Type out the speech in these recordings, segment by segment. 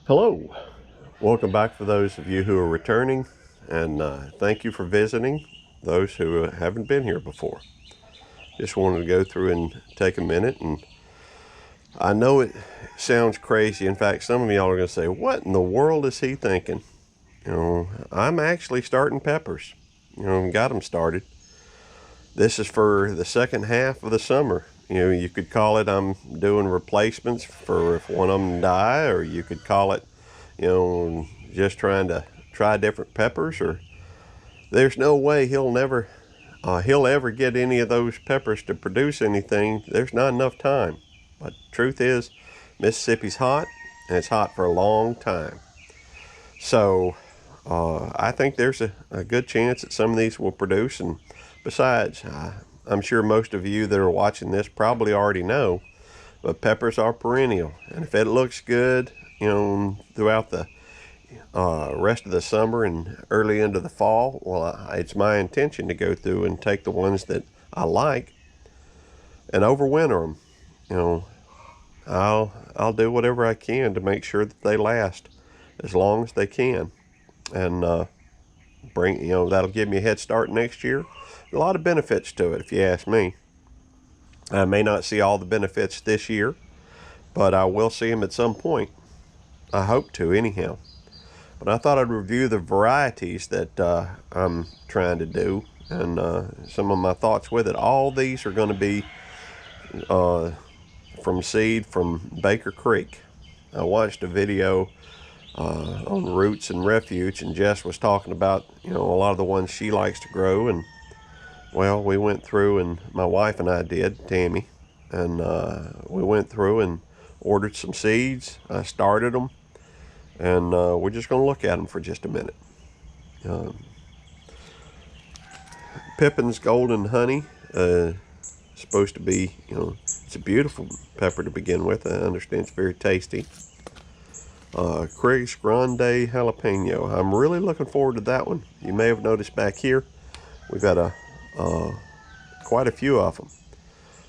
Hello, welcome back for those of you who are returning, and thank you for visiting those who haven't been here before. Just wanted to go through and take a minute, and I know it sounds crazy. In fact, some of y'all are going to say, what in the world is he thinking? I'm actually starting peppers. Got them started. This is for the second half of the summer. You could call it I'm doing replacements for if one of them die, or you could call it, just trying to try different peppers. Or there's no way he'll ever get any of those peppers to produce anything. There's not enough time. But truth is, Mississippi's hot, and it's hot for a long time. So I think there's a good chance that some of these will produce. And besides, I'm sure most of you that are watching this probably already know, but peppers are perennial. And if it looks good, throughout the rest of the summer and early into the fall, well, it's my intention to go through and take the ones that I like and overwinter them. I'll do whatever I can to make sure that they last as long as they can, and that'll give me a head start next year. A lot of benefits to it, if you ask me. I may not see all the benefits this year, but I will see them at some point. I hope to, anyhow. But I thought I'd review the varieties that I'm trying to do, and some of my thoughts with it. All these are going to be from seed from Baker Creek. I watched a video on roots and refuge, and Jess was talking about a lot of the ones she likes to grow. And well, we went through, and my wife and I did, Tammy, and we went through and ordered some seeds. I started them, and we're just going to look at them for just a minute. Pippen's Golden Honey, supposed to be, it's a beautiful pepper to begin with. I understand it's very tasty. Craig's Grande Jalapeno. I'm really looking forward to that one. You may have noticed back here, we've got quite a few of them.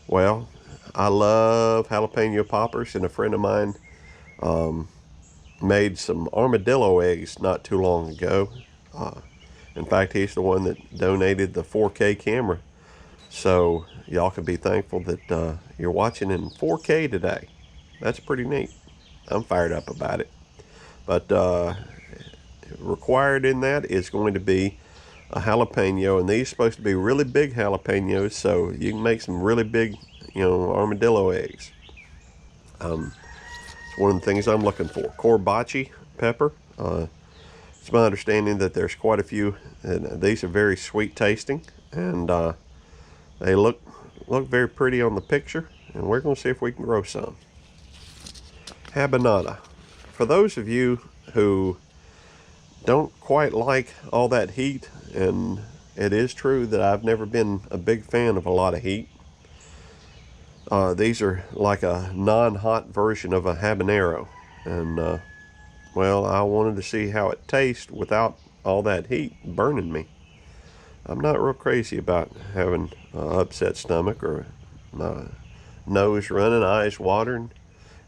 Well, I love jalapeno poppers, and a friend of mine made some armadillo eggs not too long ago. In fact, he's the one that donated the 4K camera. So y'all can be thankful that you're watching in 4K today. That's pretty neat. I'm fired up about it. But required in that is going to be a jalapeno, and these are supposed to be really big jalapenos, so you can make some really big, armadillo eggs. It's one of the things I'm looking for. Corbacci pepper. It's my understanding that there's quite a few, and these are very sweet tasting, and they look very pretty on the picture, and we're going to see if we can grow some. Habanada. For those of you who don't quite like all that heat, and it is true that I've never been a big fan of a lot of heat, these are like a non-hot version of a habanero, and well, I wanted to see how it tastes without all that heat burning me. I'm not real crazy about having an upset stomach or my nose running, eyes watering,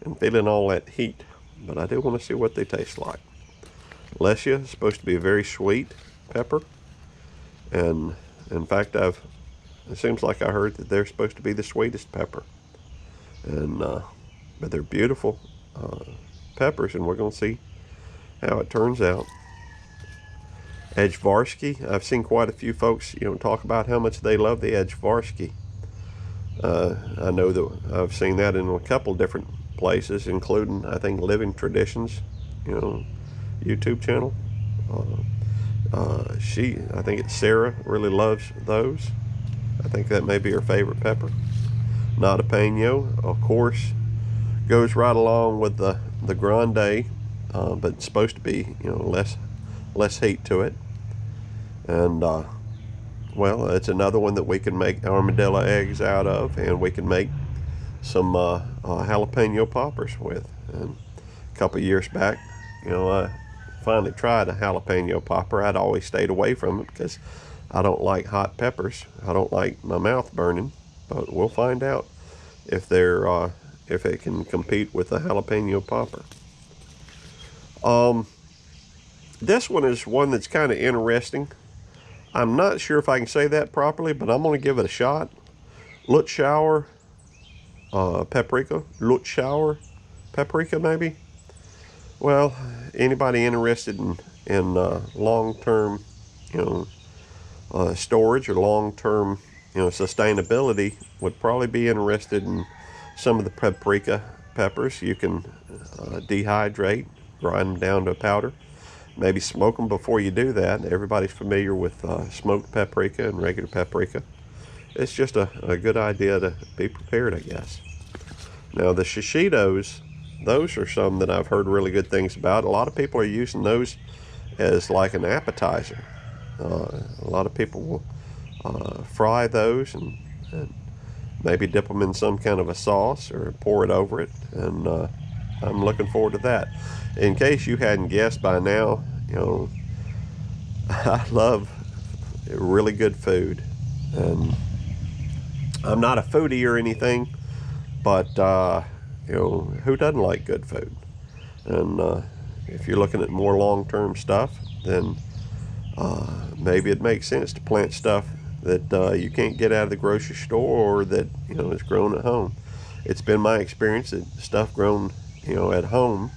and feeling all that heat, but I do want to see what they taste like. Lesya is supposed to be a very sweet pepper, and in fact, it seems like I heard that they're supposed to be the sweetest pepper, and but they're beautiful peppers, and we're going to see how it turns out. Adjvarski. I've seen quite a few folks, talk about how much they love the Adjvarski. I know that I've seen that in a couple different places, including, I think, Living Traditions, YouTube channel. I think it's Sarah, really loves those. I think that may be her favorite pepper. Nadapeno, of course, goes right along with the Grande, but it's supposed to be, less heat to it. And well, it's another one that we can make armadillo eggs out of, and we can make some jalapeno poppers with. And a couple of years back, I finally tried a jalapeno popper. I'd always stayed away from it because I don't like hot peppers. I don't like my mouth burning, but we'll find out if it can compete with a jalapeno popper. This one is one that's kind of interesting. I'm not sure if I can say that properly, but I'm going to give it a shot. Leutschauer Paprika. Leutschauer Paprika, maybe? Well, anybody interested in long-term, storage or long-term, sustainability would probably be interested in some of the paprika peppers. You can dehydrate, grind them down to a powder. Maybe smoke them before you do that. Everybody's familiar with smoked paprika and regular paprika. It's just a good idea to be prepared, I guess. Now the Shishitos, those are some that I've heard really good things about. A lot of people are using those as like an appetizer. A lot of people will fry those and maybe dip them in some kind of a sauce or pour it over it, and I'm looking forward to that. In case you hadn't guessed by now, I love really good food, and I'm not a foodie or anything, but who doesn't like good food? And if you're looking at more long-term stuff, then maybe it makes sense to plant stuff that you can't get out of the grocery store, or that is grown at home. It's been my experience that stuff grown at home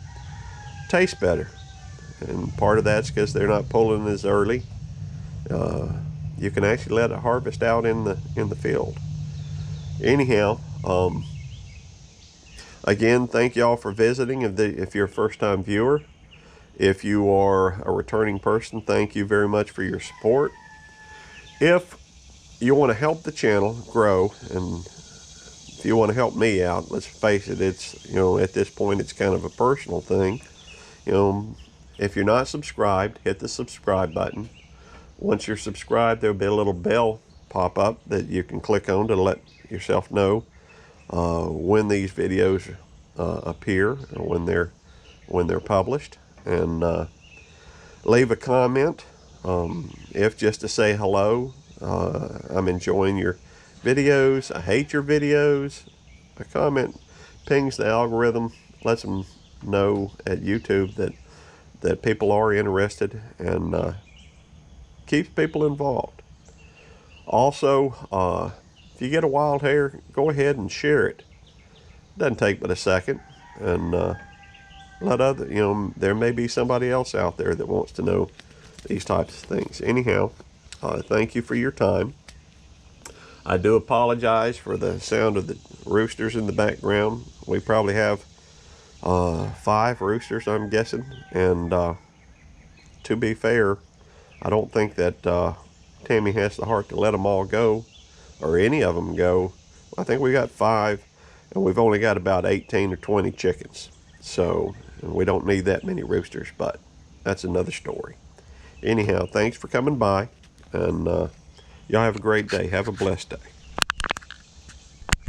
tastes better, and part of that's because they're not pulling as early. You can actually let it harvest out in the field. Anyhow, again, thank y'all for visiting. If you're a first-time viewer, if you are a returning person, thank you very much for your support. If you want to help the channel grow, and if you want to help me out, let's face it, it's at this point it's kind of a personal thing. If you're not subscribed, hit the subscribe button. Once you're subscribed, there'll be a little bell pop up that you can click on to let yourself know when these videos appear, or when they're published, and leave a comment, if just to say hello. I'm enjoying your videos. I hate your videos. A comment pings the algorithm, lets them know at YouTube that people are interested, and keeps people involved. Also, if you get a wild hair, go ahead and share it. Doesn't take but a second, and let other, there may be somebody else out there that wants to know these types of things. Anyhow, thank you for your time. I do apologize for the sound of the roosters in the background. We probably have 5 roosters, I'm guessing, and to be fair, I don't think that Tammy has the heart to let them all go, or any of them go. I think we got 5, and we've only got about 18 or 20 chickens, so we don't need that many roosters, but that's another story. Anyhow, thanks for coming by, and y'all have a great day. Have a blessed day.